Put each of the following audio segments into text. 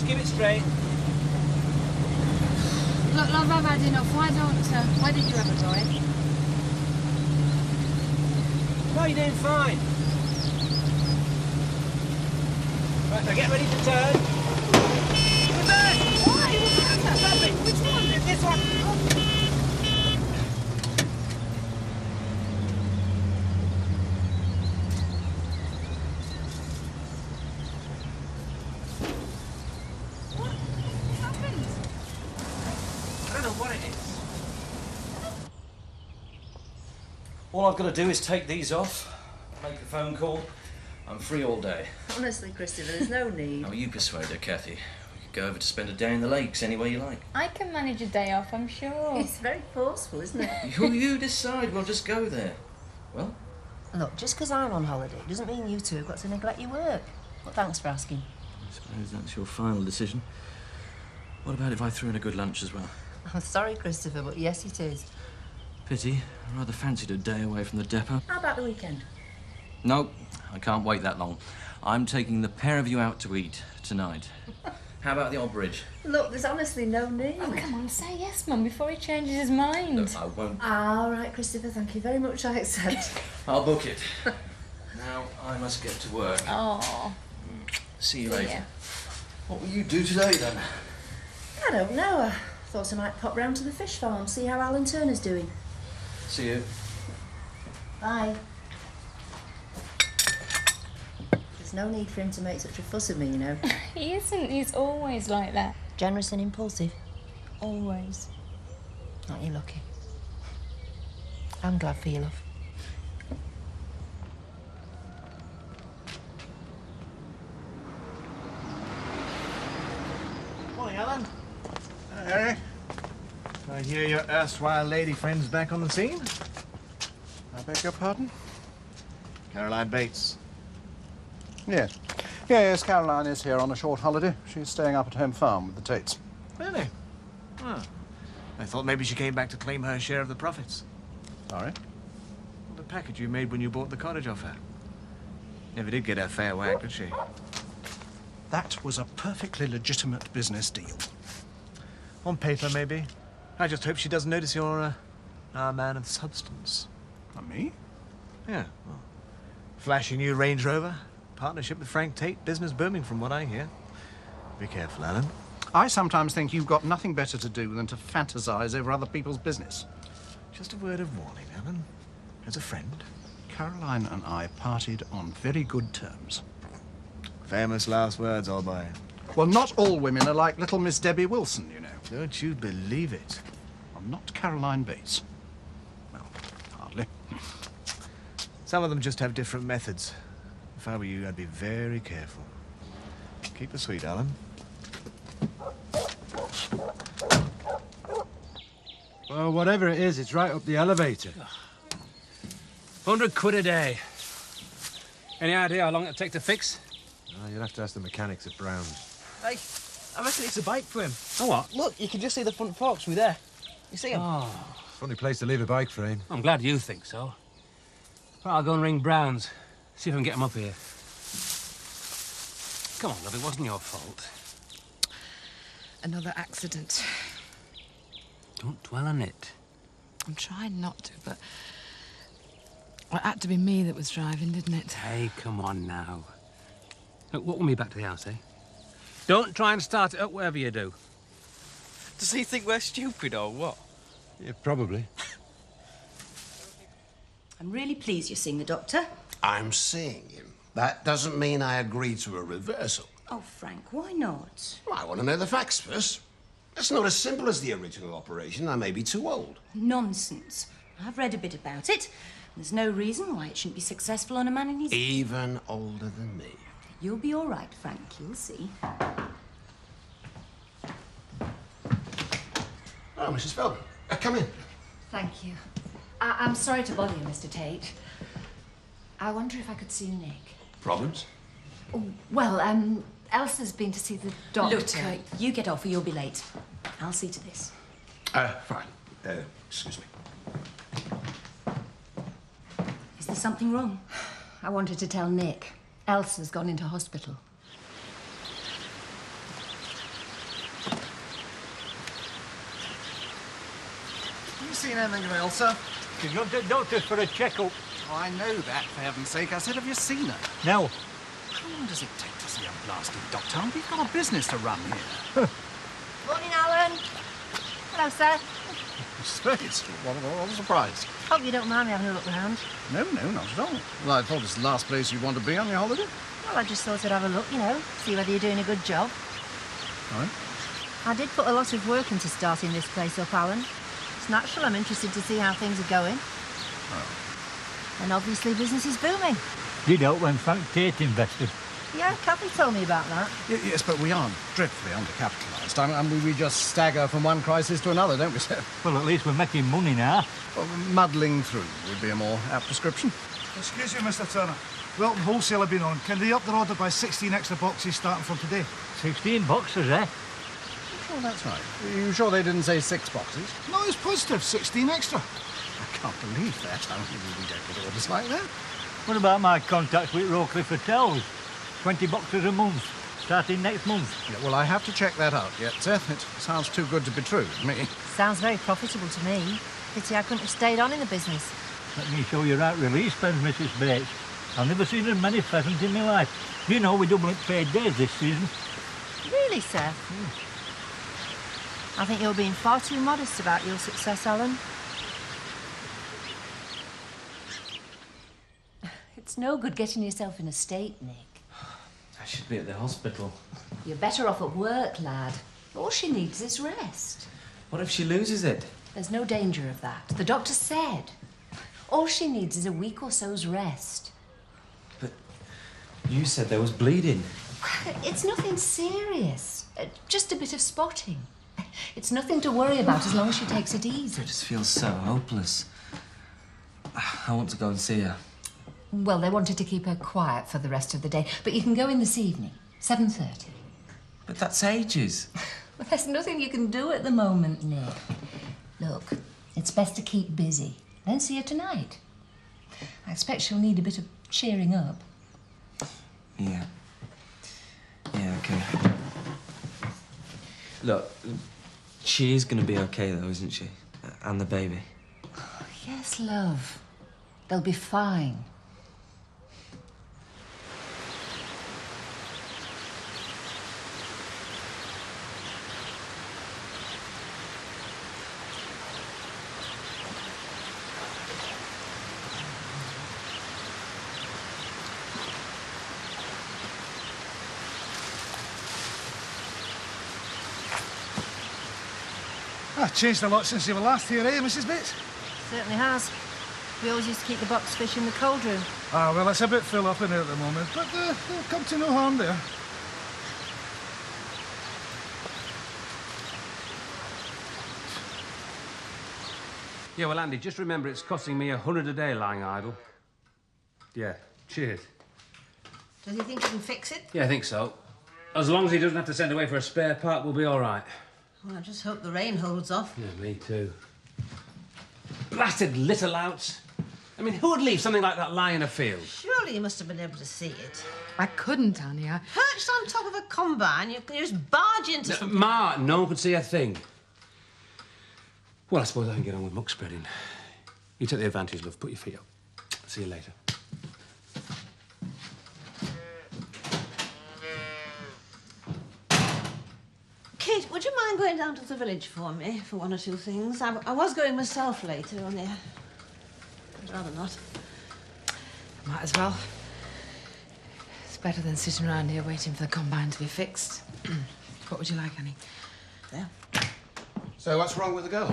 just keep it straight. Look, love, I've had enough. Why don't you have a go, eh? No, you're doing fine. Right, now get ready to turn. Reverse! Why? What's that? Stop it! Which one? This one! What happened? I don't know what it is. All I've got to do is take these off, make a phone call. I'm free all day. Honestly, Christopher, there's no need. How are you persuade her, Kathy? We could go over to spend a day in the lakes anywhere you like. I can manage a day off, I'm sure. It's very forceful, isn't it? You decide. We'll just go there. Well? Look, just because I'm on holiday doesn't mean you two have got to neglect your work. But thanks for asking. I suppose that's your final decision. What about if I threw in a good lunch as well? I'm sorry, Christopher, but yes, it is. Pity. I rather fancied a day away from the depot. How about the weekend? No, I can't wait that long. I'm taking the pair of you out to eat tonight. How about the old bridge? Look, there's honestly no need. Oh, come on, say yes, Mum, before he changes his mind. Look, I won't. All right, Christopher, thank you very much. I accept. I'll book it. Now I must get to work. Oh. See you See later. ya. What will you do today, then? I don't know. I thought I might pop round to the fish farm, see how Alan Turner's doing. See you. Bye. There's no need for him to make such a fuss of me, you know. He isn't. He's always like that. Generous and impulsive. Always. Aren't you lucky? I'm glad for you, love. Morning, Alan. Harry. I hear your erstwhile lady friend's back on the scene. I beg your pardon? Caroline Bates. Yes. Yes, Caroline is here on a short holiday. She's staying up at home farm with the Tates. Really? Oh. I thought maybe she came back to claim her share of the profits. Sorry? Well, the package you made when you bought the cottage off her. Never did get her fair whack, did she? That was a perfectly legitimate business deal. On paper, maybe. I just hope she doesn't notice you're a man of substance. Me? Yeah, well, flashy new Range Rover, partnership with Frank Tate, business booming from what I hear. Be careful, Alan. I sometimes think you've got nothing better to do than to fantasize over other people's business. Just a word of warning, Alan. As a friend. Caroline and I parted on very good terms. Famous last words, old boy. Well, not all women are like little Miss Debbie Wilson, you know. Don't you believe it? I'm not Caroline Bates. Well, hardly. Some of them just have different methods. If I were you, I'd be very careful. Keep it sweet, Alan. Well, whatever it is, it's right up the elevator. 100 quid a day. Any idea how long it'll take to fix? Oh, you'll have to ask the mechanics at Brown's. Hey, I reckon it's a bike for him. Oh, what? Look, you can just see the front forks from there. You see him? Oh, Funny place to leave a bike frame. I'm glad you think so. Well, I'll go and ring Brown's. See if I can get him up here. Come on, love, it wasn't your fault. Another accident. Don't dwell on it. I'm trying not to, but it had to be me that was driving, didn't it? Hey, come on now. Look, walk with me back to the house, eh? Don't try and start it up wherever you do. Does he think we're stupid or what? Yeah, probably. I'm really pleased you're seeing the doctor. I'm seeing him. That doesn't mean I agree to a reversal. Oh, Frank, why not? Well, I want to know the facts first. It's not as simple as the original operation. I may be too old. Nonsense. I've read a bit about it. There's no reason why it shouldn't be successful on a man in his... Even older than me. You'll be all right, Frank. You'll see. Oh, Mrs. Feldman. Come in. Thank you. I'm sorry to bother you, Mr. Tate. I wonder if I could see Nick. Problems? Oh, well, Elsa's been to see the doctor. Look, you get off or you'll be late. I'll see to this. Fine. Excuse me. Is there something wrong? I wanted to tell Nick. Elsa's gone into hospital. seen Emmerdale, sir? She's gone to the doctor's for a checkup. Oh, I know that, for heaven's sake. I said, have you seen her? No. How long does it take to see a blasted doctor? We've got a business to run here. Morning, Alan. Hello, sir. Straight. What a surprise. Hope you don't mind me having a look round. No, not at all. Well, I thought it's the last place you'd want to be on your holiday. Well, I just thought I'd have a look, you know, see whether you're doing a good job. All right. I did put a lot of work into starting this place up, Alan. It's natural I'm interested to see how things are going. Oh. And obviously business is booming. Did help when Frank Tate invested. Yeah, Kathy told me about that. Yes, but we aren't dreadfully undercapitalised. I mean, we just stagger from one crisis to another, don't we, sir? Well, at least we're making money now. Well, muddling through would be a more apt description. Excuse me, Mr. Turner. Wilton Wholesale have been on. Can they up their order by 16 extra boxes starting from today? 16 boxes, eh? Oh, that's right. Are you sure they didn't say 6 boxes? No, it's positive. 16 extra. I can't believe that. I mean, we don't get orders like that. What about my contacts with Rowcliffe Hotels? 20 boxes a month, starting next month. Yeah, well, I have to check that out yet, Seth. It sounds too good to be true to me. Sounds very profitable to me. Pity I couldn't have stayed on in the business. Let me show you right release pens, Mrs. Bates. I've never seen as many pheasants in my life. You know, we double up paid days this season. Really, sir? I think you're being far too modest about your success, Alan. It's no good getting yourself in a state, Nick. I should be at the hospital. You're better off at work, lad. All she needs is rest. What if she loses it? There's no danger of that. The doctor said. All she needs is a week or so's rest. But you said there was bleeding. It's nothing serious. Just a bit of spotting. It's nothing to worry about as long as she takes it easy. I just feel so hopeless. I want to go and see her. Well, they wanted to keep her quiet for the rest of the day, but you can go in this evening, 7:30. But that's ages. Well, there's nothing you can do at the moment, Nick. Look, it's best to keep busy. Then see her tonight. I expect she'll need a bit of cheering up. Yeah. Yeah, okay. Look, she is going to be okay, though, isn't she? And the baby. Yes, love. They'll be fine. Changed a lot since you were last here, eh, Mrs. Bates? Certainly has. We always used to keep the box fish in the cold room. Ah, well, it's a bit full up in there at the moment, but they'll come to no harm there. Yeah, well, Andy, just remember it's costing me 100 a day lying idle. Yeah, cheers. Does he think he can fix it? Yeah, I think so. As long as he doesn't have to send away for a spare part, we'll be all right. Well, I just hope the rain holds off. Yeah, me too. Blasted little louts. I mean, who would leave something like that lying in a field? Surely you must have been able to see it. I couldn't, Annie. Perched on top of a combine, you can just barge into something. Ma, no one could see a thing. Well, I suppose I can get on with muck spreading. You take the advantage, love. Put your feet up. See you later. Kate, would you mind going down to the village for me for one or two things? I was going myself later, only I'd rather not. Might as well. It's better than sitting around here waiting for the combine to be fixed. What would you like, Annie? There. So what's wrong with the girl?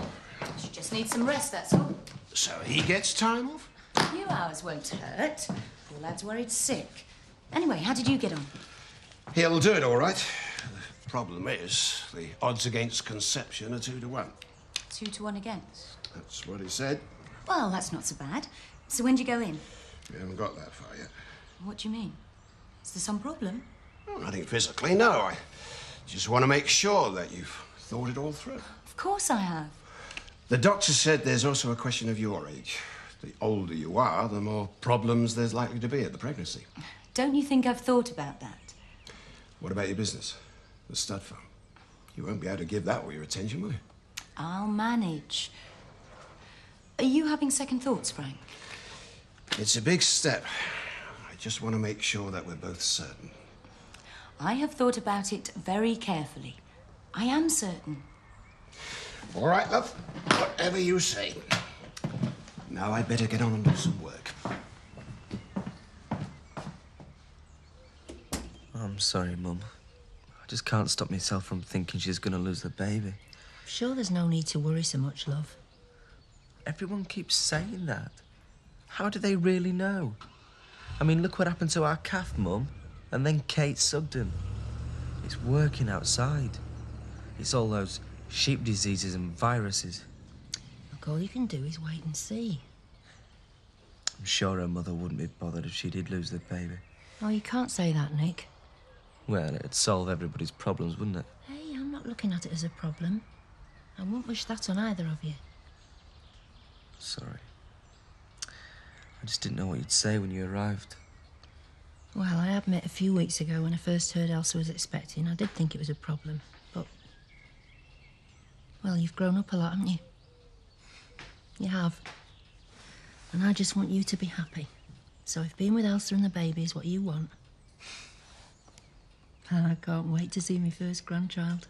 She just needs some rest, that's all. So he gets time off? A few hours won't hurt. Poor lad's worried sick. Anyway, how did you get on? He'll do it all right. The problem is, the odds against conception are 2 to 1. 2 to 1 against. That's what he said. Well, that's not so bad. So when do you go in? We haven't got that far yet. What do you mean? Is there some problem? Well, nothing physically, no. I just want to make sure that you've thought it all through. Of course I have. The doctor said there's also a question of your age. The older you are, the more problems there's likely to be at the pregnancy. Don't you think I've thought about that? What about your business? The stud farm. You won't be able to give that all your attention, will you? I'll manage. Are you having second thoughts, Frank? It's a big step. I just want to make sure that we're both certain. I have thought about it very carefully. I am certain. All right, love. Whatever you say. Now I'd better get on and do some work. I'm sorry, Mum. I just can't stop myself from thinking she's going to lose the baby. I'm sure there's no need to worry so much, love. Everyone keeps saying that. How do they really know? I mean, look what happened to our calf, Mum. And then Kate sucked him. It's working outside. It's all those sheep diseases and viruses. Look, all you can do is wait and see. I'm sure her mother wouldn't be bothered if she did lose the baby. Oh, you can't say that, Nick. Well, it'd solve everybody's problems, wouldn't it? Hey, I'm not looking at it as a problem. I wouldn't wish that on either of you. Sorry. I just didn't know what you'd say when you arrived. Well, I admit a few weeks ago when I first heard Elsa was expecting, I did think it was a problem, but... Well, you've grown up a lot, haven't you? You have. And I just want you to be happy. So if being with Elsa and the baby is what you want... I can't wait to see my first grandchild.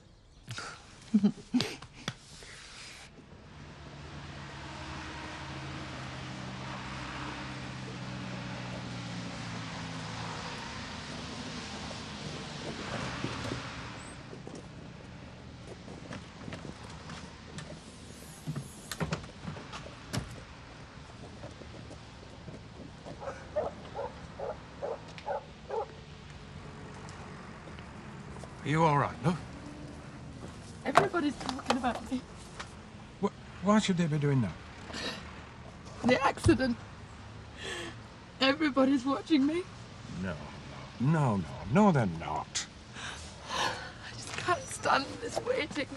Are you all right, love? Everybody's talking about me. Why should they be doing that? The accident. Everybody's watching me. No, they're not. I just can't stand this waiting.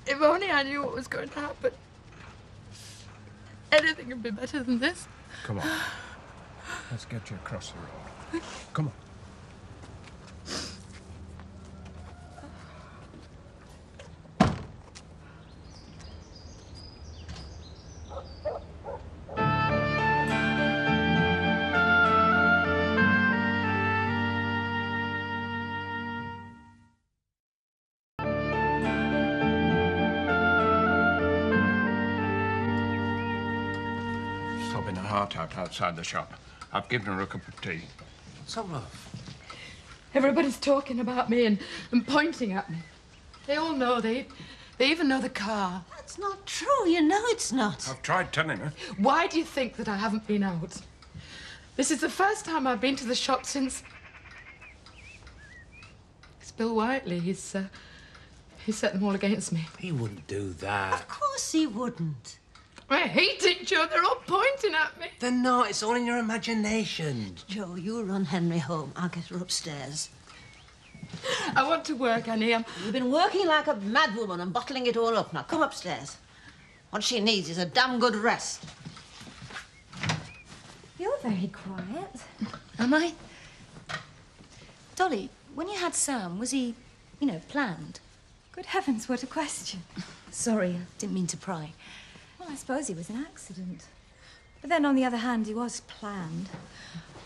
If only I knew what was going to happen. Anything would be better than this. Come on. Let's get you across the road. Come on. Sobbing her heart out outside the shop. I've given her a cup of tea. What's up, love? Everybody's talking about me and pointing at me. They all know. They even know the car. That's not true. You know it's not. I've tried telling her. Why do you think that I haven't been out? This is the first time I've been to the shop since... It's Bill Whiteley. He's set them all against me. He wouldn't do that. Of course he wouldn't. I hate each other. They're all pointing at me. They're not. It's all in your imagination. Joe, you run Henry home. I'll get her upstairs. I want to work, Annie. You've been working like a madwoman and bottling it all up. Now, come upstairs. What she needs is a damn good rest. You're very quiet. Am I? Dolly, when you had Sam, was he, planned? Good heavens, what a question. Sorry, I didn't mean to pry. Well, I suppose he was an accident. But then, on the other hand, he was planned.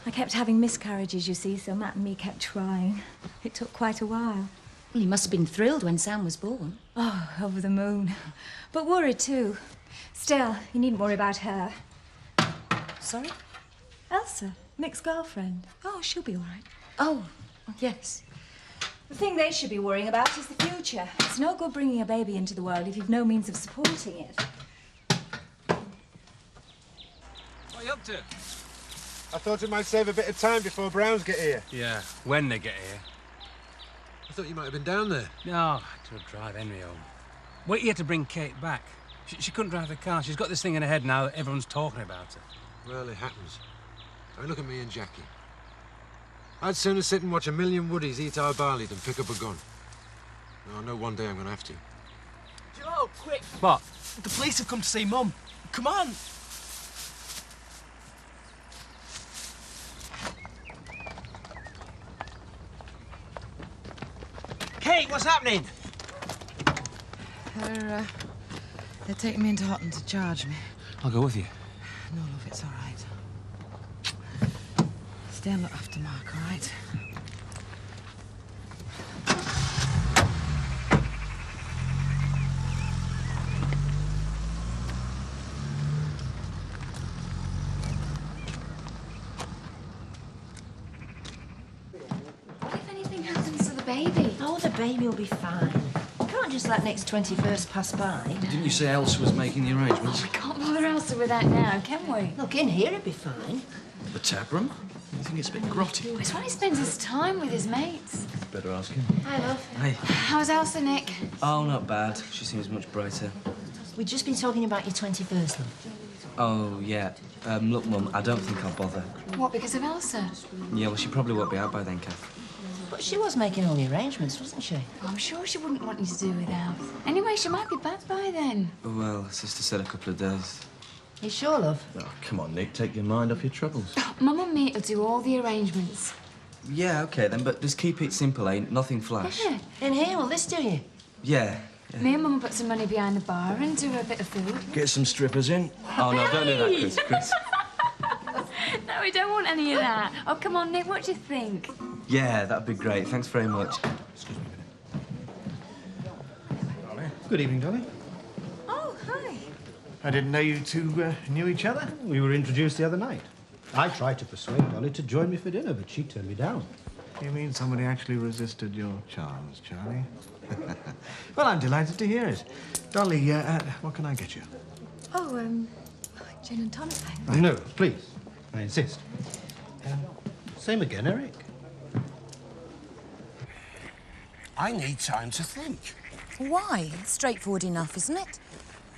I kept having miscarriages, you see, so Matt and me kept trying. It took quite a while. Well, you must have been thrilled when Sam was born. Oh, over the moon. But worried, too. Still, you needn't worry about her. Sorry? Elsa, Nick's girlfriend. Oh, she'll be all right. Oh, yes. The thing they should be worrying about is the future. It's no good bringing a baby into the world if you've no means of supporting it. What are you up to? I thought it might save a bit of time before Browns get here. Yeah, when they get here. I thought you might have been down there. No, to drive Henry home. Wait here to bring Kate back. She couldn't drive the car. She's got this thing in her head now that everyone's talking about her. Well, it happens. I mean, look at me and Jackie. I'd sooner sit and watch a million woodies eat our barley than pick up a gun. Now, I know one day I'm going to have to. Joe, quick! What? The police have come to see Mum. Come on! Kate, what's happening? They're taking me into Houghton to charge me. I'll go with you. No, love, it's all right. Stay and look after Mark, all right? What if anything happens to the baby? Oh, the baby will be fine. You can't just let next 21st pass by. Didn't you say Elsa was making the arrangements? We can't bother Elsa with that now, can we? Look, in here it'd be fine. The tap room? You think it's a bit grotty? It's why he spends his time with his mates. Better ask him. Hi, love. Hey. How's Elsa, Nick? Oh, not bad. She seems much brighter. We've just been talking about your 21st, love. Oh, yeah. Look, Mum, I don't think I'll bother. What, because of Elsa? Yeah, well, she probably won't be out by then, Kath. But she was making all the arrangements, wasn't she? I'm sure she wouldn't want you to do without. Anyway, she might be back by then. Well, Sister said a couple of days. You sure, love? Oh, come on, Nick. Take your mind off your troubles. Mum and me will do all the arrangements. Yeah, OK, then, but just keep it simple, eh? Nothing flash. Yeah. In here, will this do you? Yeah. Me and Mum will put some money behind the bar and do a bit of food. Get some strippers in. Oh, no, don't do that, Chris. Chris. No, we don't want any of that. Oh, come on, Nick, what do you think? Yeah, that'd be great. Thanks very much. Excuse me a minute. Good evening, Dolly. Oh, hi. I didn't know you two knew each other. We were introduced the other night. I tried to persuade Dolly to join me for dinner, but she turned me down. You mean somebody actually resisted your charms, Charlie? Well, I'm delighted to hear it. Dolly, what can I get you? Oh, gin and tonic, thanks. No, please. I insist. Same again, Eric. I need time to think. Why? It's straightforward enough, isn't it?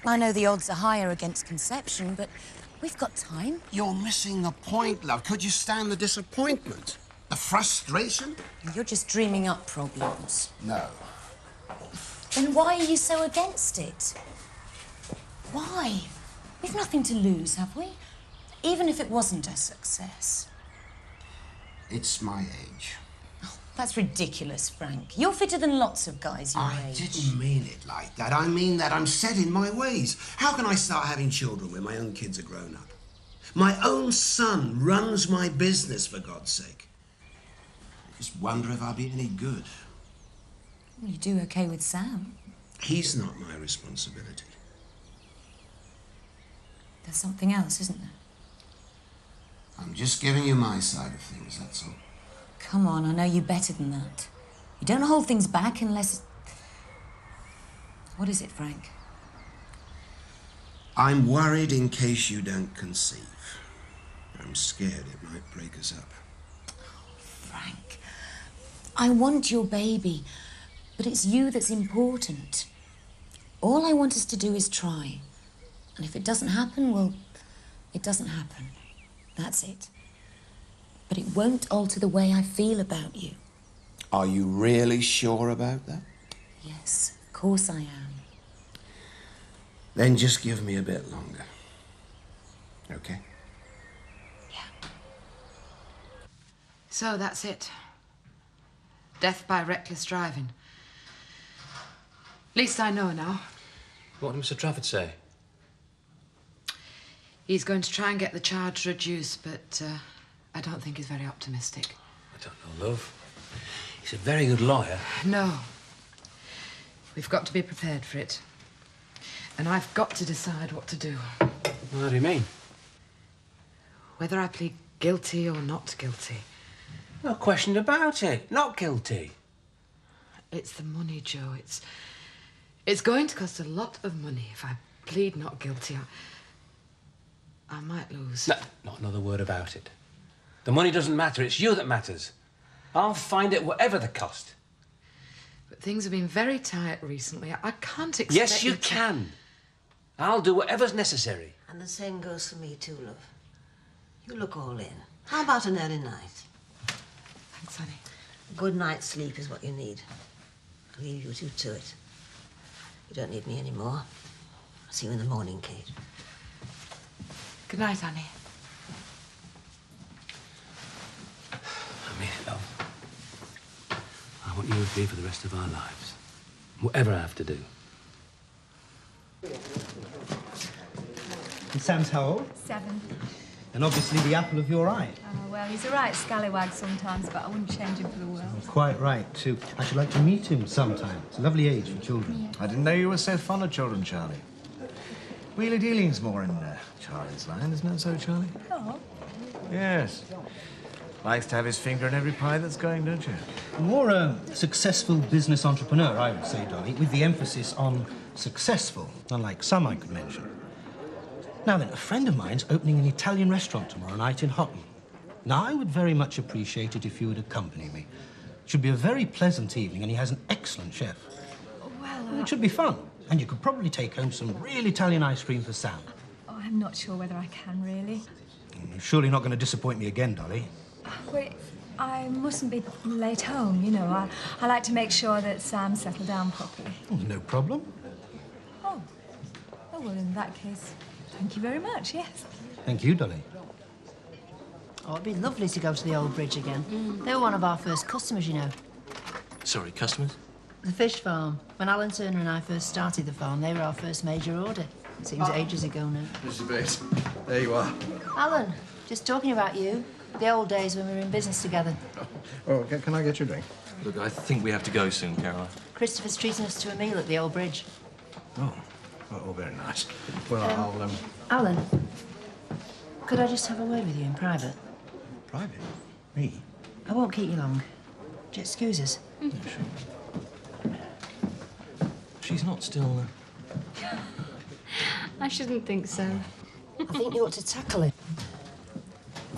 I know the odds are higher against conception, but we've got time. You're missing the point, love. Could you stand the disappointment? The frustration? You're just dreaming up problems. No. Then why are you so against it? Why? We've nothing to lose, have we? Even if it wasn't a success. It's my age. That's ridiculous, Frank. You're fitter than lots of guys your I age. didn't mean it like that. I mean that I'm set in my ways. How can I start having children when my own kids are grown up? My own son runs my business, for God's sake. I just wonder if I'll be any good. Well, you do okay with Sam. He's not my responsibility. There's something else, isn't there? I'm just giving you my side of things, that's all. Come on, I know you better than that. You don't hold things back unless... What is it, Frank? I'm worried in case you don't conceive. I'm scared it might break us up. Frank, I want your baby, but it's you that's important. All I want us to do is try. And if it doesn't happen, well, it doesn't happen. That's it. But it won't alter the way I feel about you. Are you really sure about that? Yes, of course I am. Then just give me a bit longer. Okay? So that's it. Death by reckless driving. Least I know now. What did Mr. Trafford say? He's going to try and get the charge reduced, but I don't think he's very optimistic. I don't know, love. He's a very good lawyer. No. We've got to be prepared for it. And I've got to decide what to do. What do you mean? Whether I plead guilty or not guilty. No question about it. Not guilty. It's the money, Joe. It's going to cost a lot of money if I plead not guilty. I might lose. No, not another word about it. The money doesn't matter. It's you that matters. I'll find it whatever the cost. But things have been very tight recently. I can't expect Yes, you can. I'll do whatever's necessary. And the same goes for me too, love. You look all in. How about an early night? Thanks, honey. A good night's sleep is what you need. I'll leave you two to it. You don't need me anymore. I'll see you in the morning, Kate. Good night, honey. I mean it, love. I want you with me for the rest of our lives. Whatever I have to do. Sam's how old? 7. And obviously the apple of your eye. Well, he's a right scallywag sometimes, but I wouldn't change him for the world. Quite right, too. I should like to meet him sometime. It's a lovely age for children. I didn't know you were so fond of children, Charlie. Wheeler dealing's more in Charlie's line, isn't it so, Charlie? Oh. Yes. Likes to have his finger in every pie that's going, don't you? More a successful business entrepreneur, I would say, Dolly, with the emphasis on successful, unlike some I could mention. Now then, a friend of mine's opening an Italian restaurant tomorrow night in Houghton. Now, I would very much appreciate it if you would accompany me. It should be a very pleasant evening, and he has an excellent chef. Well, It should be fun, and you could probably take home some real Italian ice cream for Sam. I'm not sure whether I can, really. You're surely not going to disappoint me again, Dolly. Wait, I mustn't be late home, you know. I like to make sure that Sam's settled down properly. No problem. Oh, well, in that case, thank you very much, yes. Thank you, Dolly. Oh, it'd be lovely to go to the old bridge again. They were one of our first customers, you know. Sorry, customers? The fish farm. When Alan Turner and I first started the farm, they were our first major order. Seems ages ago now. Mrs. Bates, there you are. Alan, just talking about you. The old days when we were in business together. Oh, can I get you a drink? Look, I think we have to go soon, Caroline. Christopher's treating us to a meal at the old bridge. Oh, very nice. Well, I'll, Alan, could I just have a word with you in private? Private? Me? I won't keep you long. Do you excuse us? Yeah, sure. She's not still... I shouldn't think so. I think you ought to tackle him.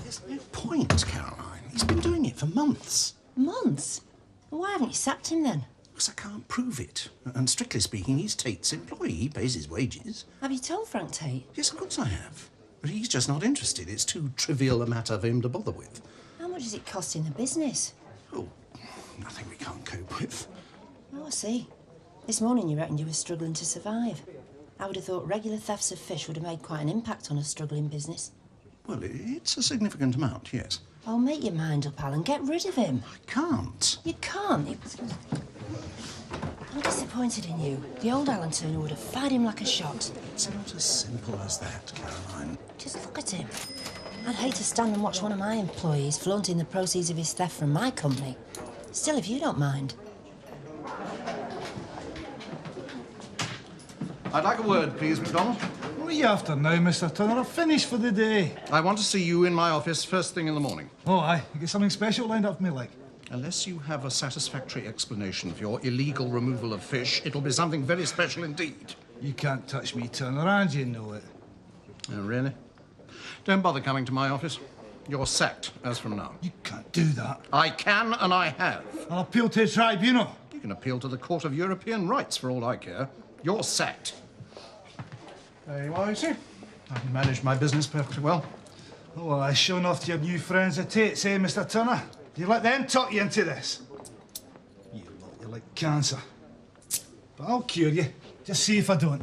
There's no point, Caroline. He's been doing it for months. Months? Well, why haven't you sacked him then? Because I can't prove it. And strictly speaking, he's Tate's employee. He pays his wages. Have you told Frank Tate? Yes, of course I have. But he's just not interested. It's too trivial a matter for him to bother with. How much is it costing the business? Oh, nothing we can't cope with. Oh, I see. This morning you reckoned you were struggling to survive. I would have thought regular thefts of fish would have made quite an impact on a struggling business. Well, it's a significant amount, yes. Oh, make your mind up, Alan. Get rid of him. I can't. You can't. I'm disappointed in you. The old Alan Turner would have fired him like a shot. It's not as simple as that, Caroline. Just look at him. I'd hate to stand and watch one of my employees flaunting the proceeds of his theft from my company. Still, if you don't mind. I'd like a word, please, MacDonald. What are you after now, Mr. Turner? I've finished for the day. I want to see you in my office first thing in the morning. Oh, aye. You got something special lined up for me, like? Unless you have a satisfactory explanation for your illegal removal of fish, it'll be something very special indeed. You can't touch me, Turner, and you know it. Oh, really? Don't bother coming to my office. You're sacked as from now. You can't do that. I can, and I have. I'll appeal to the tribunal. You can appeal to the Court of European Rights for all I care. You're sacked. There you are, you see. I've managed my business perfectly well. Oh, well, I showing off to your new friends at Tate's, eh, Mr. Turner? You let them talk you into this? You lot, you're like cancer. But I'll cure you. Just see if I don't.